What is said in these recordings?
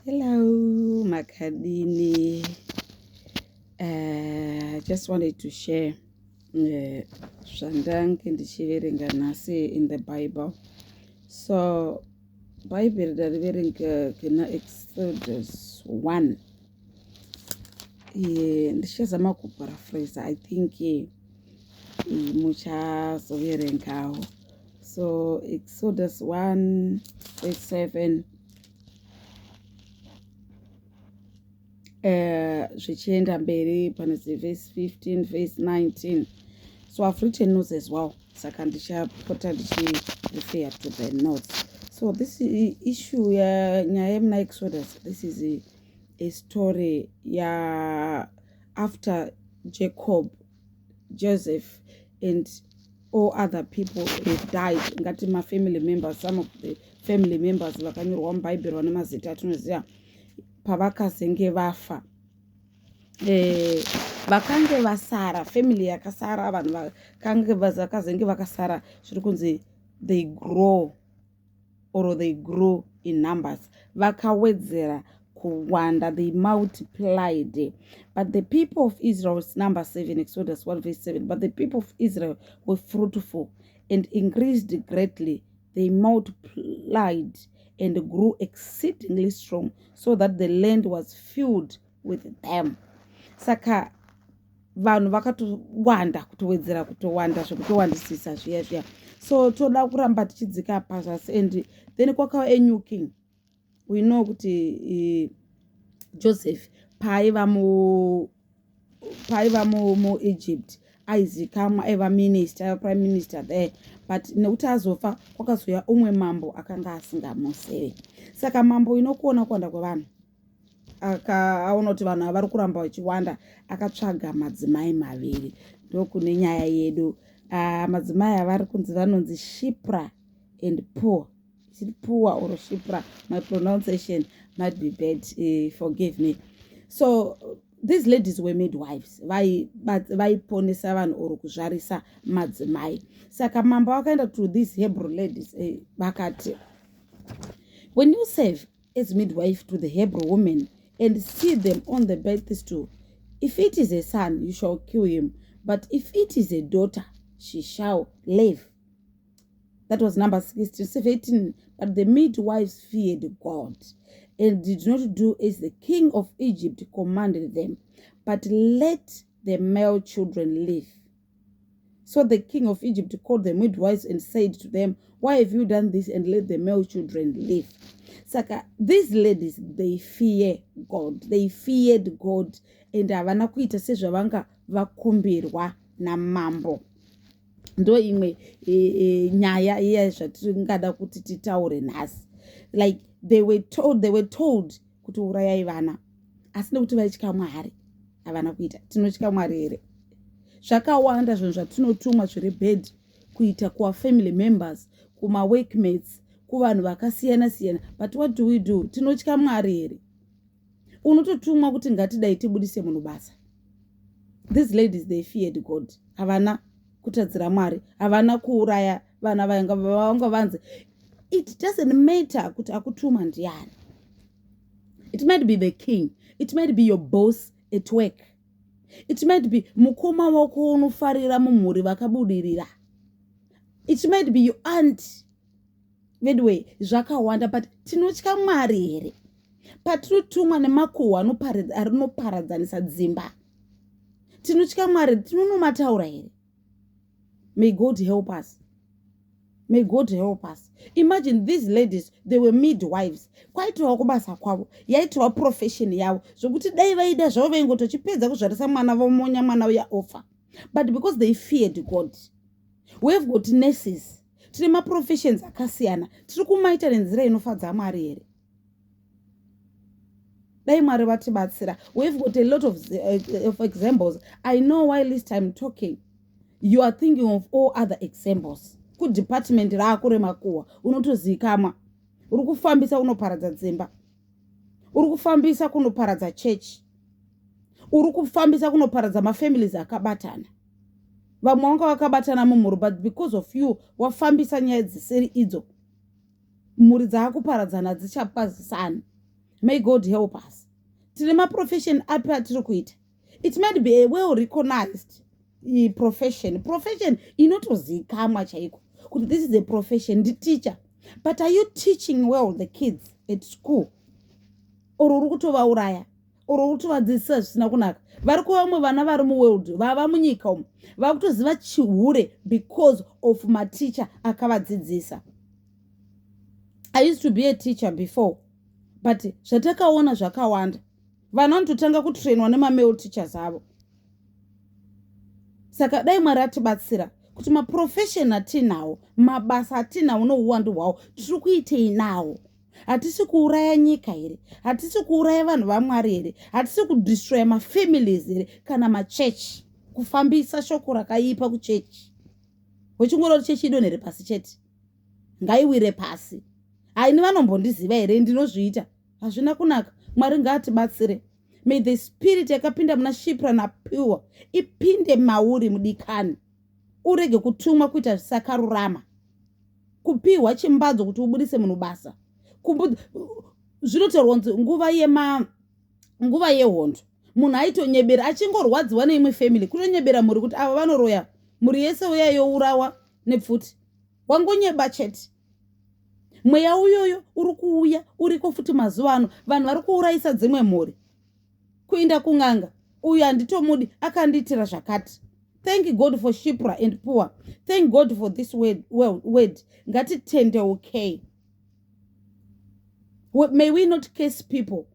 Hello, Makadini. Just wanted to share Shandang and sharing Ganasi in the Bible. So, Bible delivering Exodus 1. Ndishazama paraphrase. I think mucha sovereign. So, Exodus 1 verse 7. Zvichienda mberi panoti verse 15 verse 19. So I've written notes as well, saka ndichapota refer to the notes. So this issue nyaya yemuna Exodus, this is a story after Jacob, Joseph and all other people have died. Ngati my family members, some of the family members vakanyorwa muBhayibheri vane mazita atinoziva pavakazenge vafa, vakange vasara, family yakasara, vanhu vakazenge vakasara, zviri kunzi they grow or they grew in numbers, vakawedzera kuwanda, they multiplied. But the people of Israel, number 7, Exodus 1 verse 7, but the people of Israel were fruitful and increased greatly, they multiplied and grew exceedingly strong, so that the land was filled with them. Saka vanhu vakatowanda kutowedzera kutowanda zvekutowandisisa zviya. So toda kuramba tichidzika pazvasi, and then kwakava a new king. We know kuti Joseph paaiva mu Egypt aizikamwa, aiva minister, prime minister there, but nekuti azofa kwakazouya umwe mambo akanga asingamusevi. Saka mambo inokuona kuwanda kwevanhu akaona kuti vanhu avari kuramba vachiwanda, akatsvaga madzimai maviri. Ndokune nyaya yedu. Madzimai avari kunzi vanonzi Shipra and Pua. Is it Pua or Shipra? My pronunciation might be bad, forgive me. So these ladies were midwives, vaiponesa vanhu or kuzvarisa madzimai. Saka mambo akaenda to these Hebrew ladies, vakati, when you serve as midwife to the Hebrew women and see them on the bedstool, if it is a son, you shall kill him, but if it is a daughter, she shall live. That was number 16. But the midwives feared God and did not do as the king of Egypt commanded them, but let the male children live. So the king of Egypt called the midwives and said to them, why have you done this and let the male children live? Saka, these ladies, they fear God. They feared God. And havana kuita sezvavanga vakumbirwa namambo. Ndo imwe nyaya iya zvatingada kuti titaure nhasi. Like they were told kuti urayai vana. Asi nekuti vaitya Mwari, havana kuita. Tinotya Mwari here. Zvakawanda zvinhu zvatinotumwa zviri bad kuita kuwa family members, kuma workmates, kuvanhu vakasiyana. But what do we do? Tinotya Mwari here. Unototumwa kuti ngatidai tibudise munhu basa. These ladies, they feared God. Havana kutadzira Mwari, havana kuuraya vana vanga vanze. It doesn't matter kuti akutuma ndiani. It might be the king. It might be your boss at work. It might be mukoma wako unofarira mumhuri vakabudirira. It might be your aunt. Anyway, zvakawanda, but tinotya Mwari here. Patinotumwa nemakuhwa anoparadzanisa dzimba. Tinotya Mwari, tinonomataura here. May God help us. May God help us. Imagine these ladies, they were midwives. Kwaitwa kubasa kwavo, yaitwa profession yavo. Zvokuti dai vaida zvavo vaingotochipedza kuzvarisa mwana vomonya mwana uya ofa. But because they feared God, we have got nurses. Tine maprofessions akasiyana. Tiri kumaita nenzira inofadza Mwari here. Dai Mwari vatibatsira. We have got a lot of examples. I know while this time talking, you are thinking of all other examples. Kudepartment rako remakuhwa unotozikamwa, uri kufambisa unoparadza dzimba, uri kufambisa kunoparadza church, uri kufambisa kunoparadza mafamilies akabatana. Vamwe vanga vakabatana mumhuri, but because of you wafambisa nyaya dzisiri idzo, mhuri dzaakuparadzana dzichapazisana. May God help us. Tine profession api atiri kuita. It might be a well recognized profession inotozikamwa chaiko kuti this is a profession, the teacher. But are you teaching well the kids at school? Or uri kutovauraya? Or uri kutovadzidzisa zvisina kunaka? Vari kuvamwe vana vari muworld vava munyika umu vakutoziva chihure because of maticha akavadzidzisa. I used to be a teacher before, but zvatakaona zvakawanda vana vanototanga kutrainwa nemamale teachers avo. Saka dai Mwari atibatsira kuti maprofession atinawo, mabasa atinawo nouwandu hwawo tiri kuitei nawo. Hatisi kuuraya nyika here, hatisi kuuraya vanhu vaMwari here, hatisi kudestroya mafamilies here kana machechi, kufambisa shoko rakaipa kuchechi. Wechingoroti chechi idonhere pasi chete, ngaiwire pasi. Haini vanombondiziva here ndinozviita, hazvina kunaka. Mwari ngaatibatsire. May the spirit yakapinda muna Shipra naPuwa ipinde mauri mudikani. Urege kutumwa kuita zvisakarurama, kupiwa chimbadzo kuti ubudise munhu basa. Zvinotaurwa kunzi nguva yehondo munhu aitonyebera achingorwadziwa neimwe family, kunonyebera muri kuti ava vanoroya muri yese uya yourawa nepfuti, wangonyeba chete. Mweya uyoyo uri kuuya uriko futi mazuva ano, vanhu vari kuurayisa dzimwe mhuri, kuinda kung'anga, uyu handitomudi akandiitira zvakati. Thank God for Shipra and Puwa. Thank God for this word. Ngatitende okay. May we not curse people.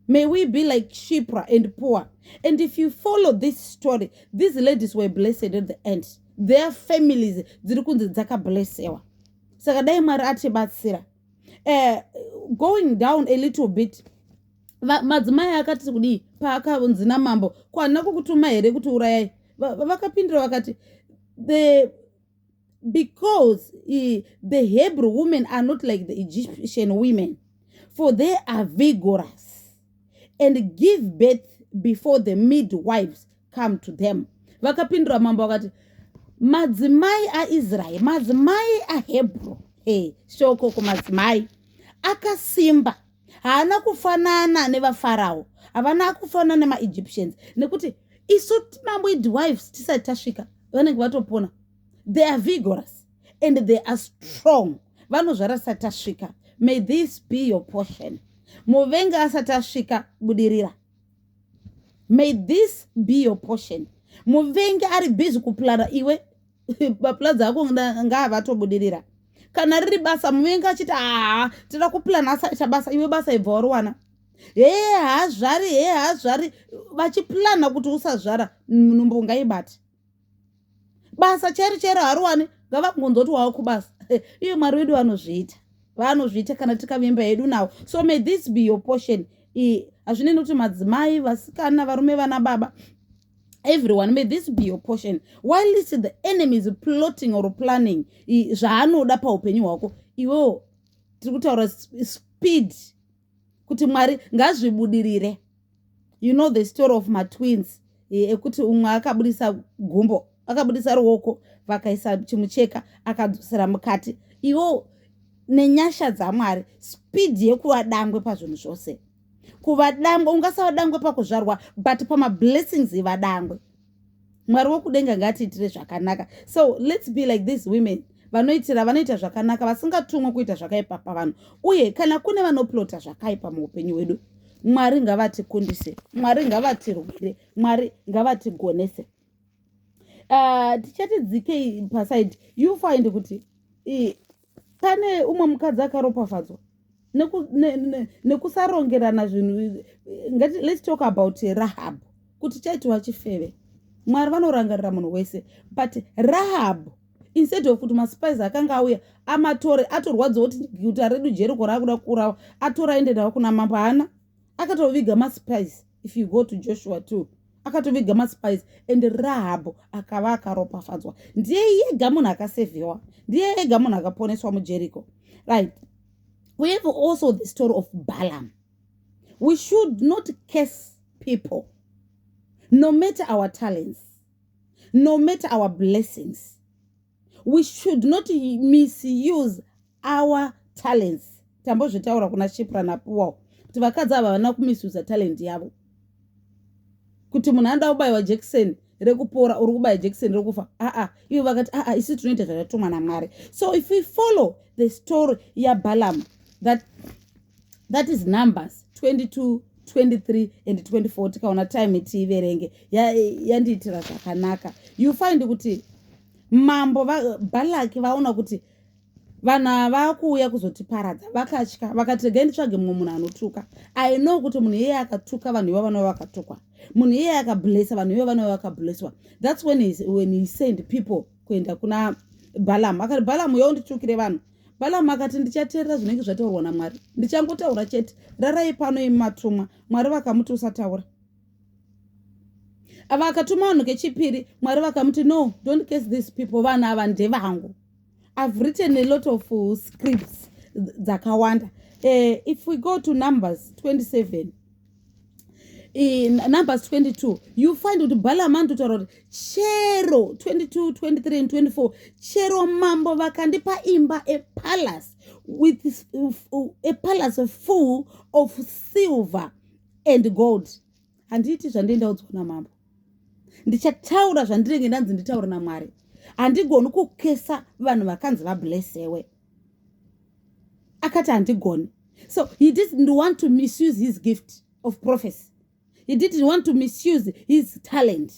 May we be like Shipra and Puwa. And if you follow this story, these ladies were blessed at the end. Their families dzakablessewa. Saka dai Mwari atibatsira. Going down a little bit, madzimai akati kudii paakabvunza namambo kwana kukutuma here kuti urayai, vakapindura vakati because the Hebrew women are not like the Egyptian women, for they are vigorous and give birth before the midwives come to them. Vakapindura mambo vakati madzimai aIsrael, madzimai aHebrew, shoko kumadzimai akasimba, haana kufanana nevaFarao, havana kufanana nemaEgyptians, nekuti isu tina midwives tisati tasvika vanenge vatopona. They are vigorous and they are strong, vanozvara tisati tasvika. May this be your portion. Muvenga asati asvika budirira. May this be your portion. Muvenga ari busy kuplana, iwe maplans ako ngaavatobudirira. Kana riri basa muvenga achiti tira kuplana asaita basa, iwe basa ibva waruwana. Hazvari vachiplana kuti usazvara nhumbu ngaibati. Basa chero haruwani ngavakungonzoti wawo kubasa. Iye Mwari wedu vanozviita kana tikavimba hedu nawo. So may this be your portion. Hazvinei kuti madzimai, vasikana, varume, vana baba, everyone, may this be your portion. While the enemy is plotting or planning zvaanoda paupenyu hwako, iwewo tiri kutaura speed kuti Mwari ngazvibudirire. You know the story of my twins, ekuti umwe akabudisa gumbo, akabudisa ruoko, vakaisa chimucheka, akadzosera mukati. Iwo nenyasha dzaMwari, speed yekuva dangwe pazvinhu zvose. Kuva dangwe, ungasava dangwe pakuzvarwa, but pama blessings iva dangwe. Mwari wokudenga ngatiitire zvakanaka. So let's be like these women. Vanoita zvakanaka, vasingatumwa kuita zvakaipa pavanhu. Uye kana kune vanoplota zvakaipa muupenyu hwedu, Mwari ngavatikundise, Mwari ngavatirwire, Mwari ngavatigonese. Tichati dzike paside, you find kuti pane umwe mukadzi akaropafadzwa nekusarongerana zvinhu. Let's talk about Rahab, kuti chaitwa chifeve. Mwari vanorangarira munhu wese, but Rahab, instead of kuti maspies akanga auya amatore atorwadza kuti guta redu Jeriko rakuda kurawa, atora ende nawo kuna mambo, hana akatoviga maspies. If you go to Joshua 2, akatoviga maspies, and Rahab akava akaropafadzwa. Ndiye yega munhu akasevhiwa, ndiye yega munhu akaponeswa muJericho. Right. We have also the story of Balaam. We should not curse people, no matter our talents, no matter our blessings. We should not misuse our talents. Tambozvitaura kuna Shipra naPuwa. kuti vakadzi ava havana kumisusa talent yavo. Kuti munhu anoda kubayiwa jekiseni rekupora uri kubaya jekiseni rekufa, ivo vakati isi tunoita zvakatumwa naMwari. So if we follow the story yaBalaam, that is Numbers 22, 23 and 24, tikaona time tiiverenge yandiitira zvakanaka. You find kuti mambo Balaki vaona kuti vana vakuuya kuzotiparadza, vakatya, vakati regai nditsvage mumwe munhu anotuka. I know kuti munhu iyeye akatuka vanhu ivo vanova vakatukwa, munhu iyeye akablessa vanhu ivo vanova vakablesswa. That's when he sent people kuenda kuna Balaam. Akati Balaam uyo unditukire vanhu. Balaam akati ndichateerera zvinenge zvataurwa naMwari, ndichangotaura chete, rarai pano imatumwa. Mwari vakamuti usataura. Ava akatuma vanhu kechipiri, Mwari vakamuti no, don't curse these people, vana ava ndevangu. I've written a lot of scripts dzakawanda. If we go to Numbers 27, in Numbers 22, you find that Balaam andotaura chero 22, 23 and 24, chero mambo vakandipa imba a palace with a palace full of silver and gold. Handiti zvandienda kudzwa namambo. Ndichataura zvandiringe ndanzi nditaura naMwari. Handigoni kukesa vanhu vakanzi vablessewe. Akati handigoni. So he didn't want to misuse his gift of prophecy. He didn't want to misuse his talent.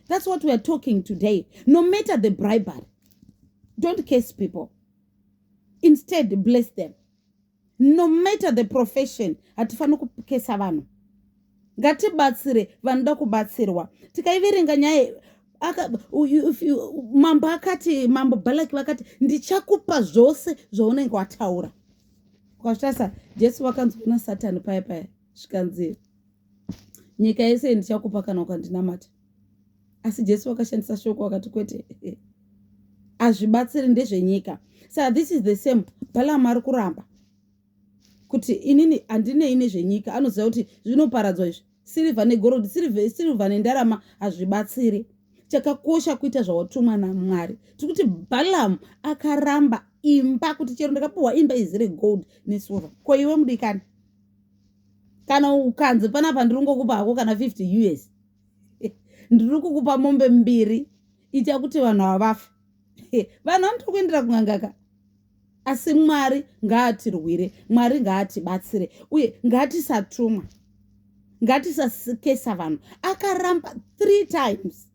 That's what we are talking today. No matter the bribery, don't curse people. Instead, bless them. No matter the profession, hatifani kukesa vanhu. Ngatibatsire vanoda kubatsirwa. Tikaiverenga nyaya mambo Balaki vakati ndichakupa zvose zvaunenge wataura. Ukasvitasa Jesu vakanzwa Satani paya zvikanzi nyika yese ndichakupa kana ukandinamata. Asi Jesu vakashandisa shoko vakati kwete, azvibatsiri ndezvenyika. So this is the same. Balaam ari kuramba kuti inini handine ine zvenyika. Anoziva kuti zvinoparadzwa izvi, silver negold, silver nendarama hazvibatsiri. Chakakosha kuita zvawatumwa naMwari. Tikuti Balaam akaramba imba kuti chero ndakapiwa imba izere gold nesilver. Ko iwe mudikani? Kana ukanzi panapa ndiri ngokupa hako kana 50 US. Ndiri kukupa mombe 2 ita kuti vanhu havafe. Vanhu vanoda kuendera kungangaka. Asi Mwari ngaatirwire, Mwari ngaatibatsire, uye ngatisatumwa, ngatisakesa vanhu. Akaramba 3 times.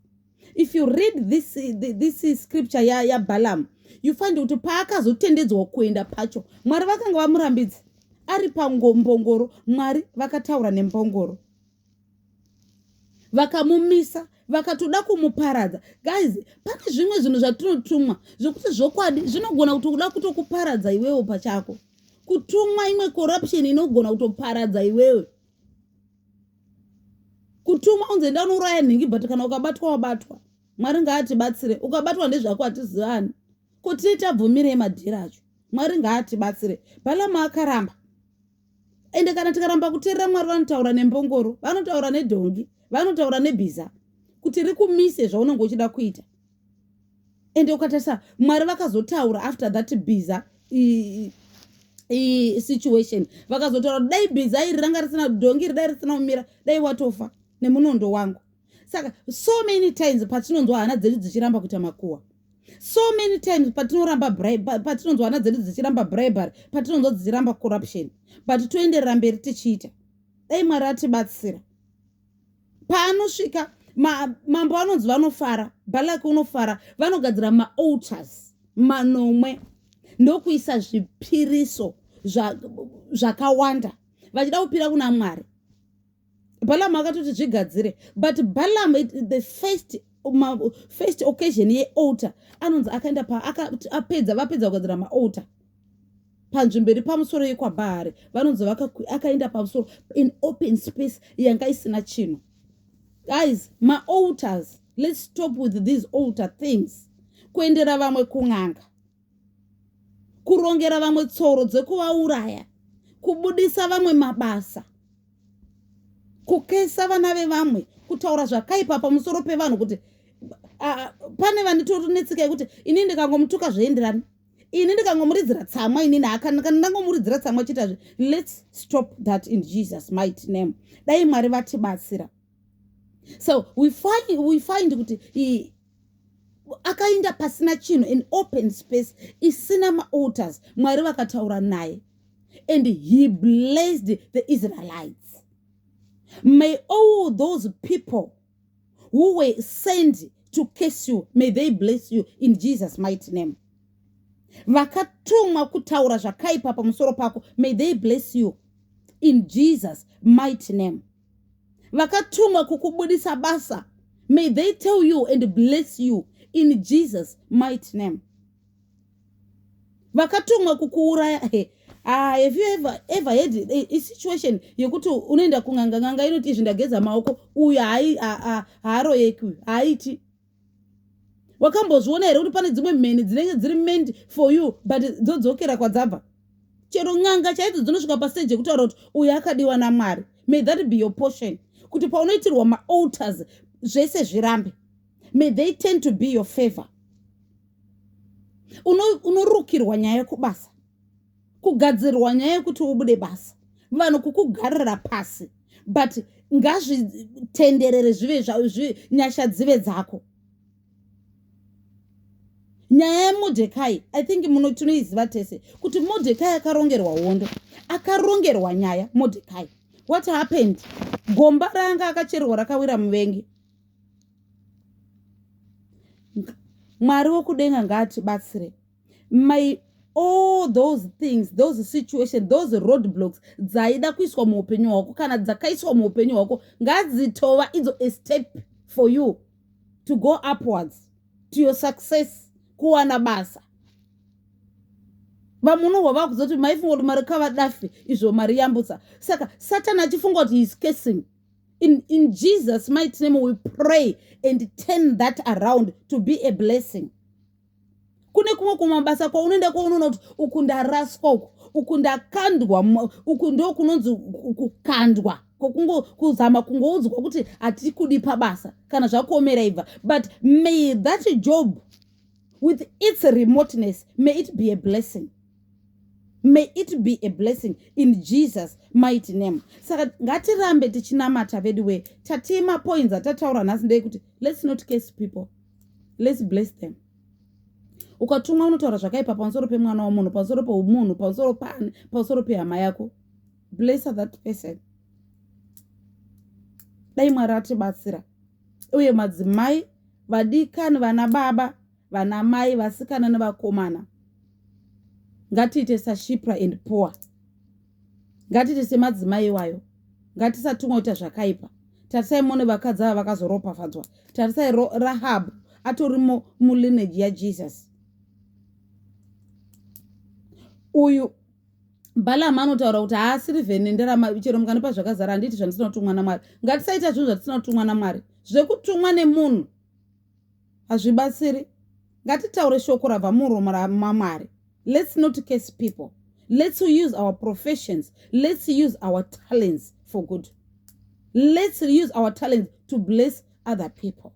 If you read this scripture ya Balaam, you find kuti paakazotendedzwa kuenda pacho, Mwari vakanga vamurambidza. Ari pambongoro, Mwari vakataura nembongoro. Vakamumisa, vakatoda kumuparadza. Guys, pane zvimwe zvinhu zvatinotumwa zvokuti zvokwadi zvinogona kutokuda kutokuparadza iwewe pachako. Kutumwa imwe corruption inogona kutoparadza iwewe. Kutumwa unze ndanouraya nhingi, but kana ukabatwa wabatwa. Mwari ngaatibatsire. Ukabatwa ndezvako hatizivani. Kuti tabvumire madhira acho. Mwari ngaatibatsire. Balaam akaramba. Ende kana tikaramba kuteerera Mwari vanotaura nembongoro, vanotaura nedhongi, vanotaura nebhiza, kuti rikumise zvaunenge uchida kuita. Ende ukatasa Mwari vakazotaura after that bhiza situation. Vakazotaura dai bhiza iri ranga risina dhongi, dai risina kumira, dai watofa nemunondo wangu. Saka so many times patinonzwa hana dzedu dzichiramba kuita makuwa. So many times patinoramba patinonzwa hana dzedu dzichiramba bribery, patinonzwa dzichiramba corruption. But toenderera mberi tichiita. Dai Mwari atibatsira. Paanosvika mambo anonzi vanofara, Balaki unofara, vanogadzira altars manomwe ndokuisa zvipiriso zvakawanda vachida kupira kuna Mwari. Balaam akatoti zvigadzire, but Balaam the first occasion yealtar anonzi akaenda vapedza kugadzira altar panzvimbo iri pamusoro yekwabhaari, vanonzi akaenda pamusoro in open space yanga isina chinhu. Guys, altars, let's stop with these altar things. Kuendera vamwe kung'anga, kurongera vamwe tsoro dzekuvauraya, kubudisa vamwe mabasa, kukesa vana vevamwe, kutaura zvakaipa pamusoro pevanhu kuti pane vanitonetseka kuti ini ndikangomutuka zveenderani, ini ndikangomuridzira tsamwa inini ndangomuridzira tsamwa chitazve. Let's stop that in Jesus mighty name. Dai Mwari vatibatsira. So we find kuti akainda pasina chinhu, in open space isina maaltars. Mwari vakataura naye and he blessed the Israelites. May all those people who were sent to curse you, may they bless you in Jesus mighty name. Vakatumwa kutaura zvakaipa pamusoro pako, may they bless you in Jesus mighty name. Vakatumwa kukubudisa basa, may they tell you and bless you in Jesus mighty name. Vakatumwa kukuuraya. Have you ever had a situation yokuti unoenda kunganga inoti zvindageza maoko uyu haaroyeki haiti? Wakambozviona here kuti pane dzimwe mheni dzinenge dziri meant for you but dzodzokera kwadzabva? Chero nganga chaidzo dzinosvika pastage yekutaura kuti uyu akadiwa naMwari. May that be your portion. Kuti paunoitirwa maaltars zvese zvirambe. May they tend to be your favor. Unorukirwa nyaya yekubasa, kugadzirwa nyaya yekuti ubude basa, vanhu kukugarira pasi, but ngazvitenderere zvive nyasha dzive dzako. Nyaya yaModhekai, I think tinoiziva tese kuti Modhekai akarongerwa hondo, akarongerwa nyaya Modhekai. What happened? Gomba ranga akacherwa rakawira muvengi. Mwari wokudenga ngatibatsire. May all those things, those situations, those roadblocks dzaida kuiswa muupenyu hwako kana dzakaiswa muupenyu hwako ngadzitova idzo a step for you to go upwards to your success, kuwana basa. Vamunhu hwava kuzoti maifunga kuti mari kavadafi izvo mari yambutsa. Saka Satan achifunga kuti he is cursing. In Jesus mighty name we pray and turn that around to be a blessing. Kune kumwe kumabasa kwa unoenda kwa unoona kuti uku ndaraswa, uku ndakandwa, uku ndo kunonzi kukandwa, kuzama kungoudzwa kuti hatikudi pabasa kana zvakuomera ibva. But may that job with its remoteness, may it be a blessing. May it be a blessing in Jesus mighty name. Saka ngatirambe tichinamata veduwe. Tatima points atataura nhasi ndeyekuti let's not curse people. Let's bless them. Ukatumwa unotaura zvakaipa pamusoro pemwana womunhu, pamusoro pemunhu, pamusoro pehama yako, bless that person. Dai Mwari atibatsira. Uye madzimai, vadikani, vana baba, vana mai, vasikana nevakomana, ngatiite saShipra and Poa. Ngatiite semadzimai iwayo. Ngatisatumwa kuita zvakaipa. Tarisai mone vakadzi ava vakazoropafadzwa. Tarisai Rahabhu atori mulineage yaJesus. Uyu Balaam anotaura kuti haasiri vhene ndarama, chero mukanipa zvakazara handiti zvandisina kutumwa naMwari. Ngatisaita zvinhu zvatisina kutumwa naMwari. Zvekutumwa nemunhu hazvibatsiri. Ngatitaure shoko rabva muromo maMwari. Let's not curse people. Let's use our professions. Let's use our talents for good. Let's use our talents to bless other people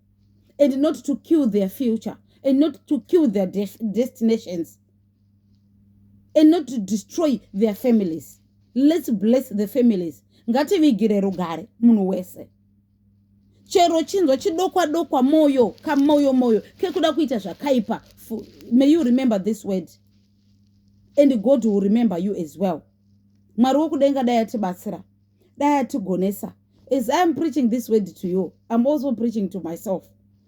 and not to kill their future and not to kill their destinations and not to destroy their families. Let's bless the families. Ngativigire rugare munhu wese. Chero chinzwa chidokwa moyo kamoyo kekuda kuita zvakaipa. May you remember this word. And God will remember you as well. Mwari wokudenga dai atibatsira, dai atigonesa. As I am preaching this word to you, I'm also preaching to myself.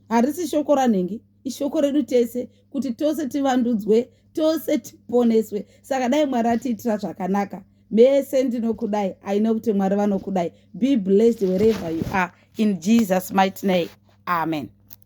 Harisi shoko ranhengi, ishoko redu tese, kuti tose tivandudzwe, tose tiponeswe. Saka dai Mwari atiitira zvakanaka. Mese ndinokudai, I know kuti Mwari vanokudai. Be blessed wherever you are. In Jesus' mighty name. Amen.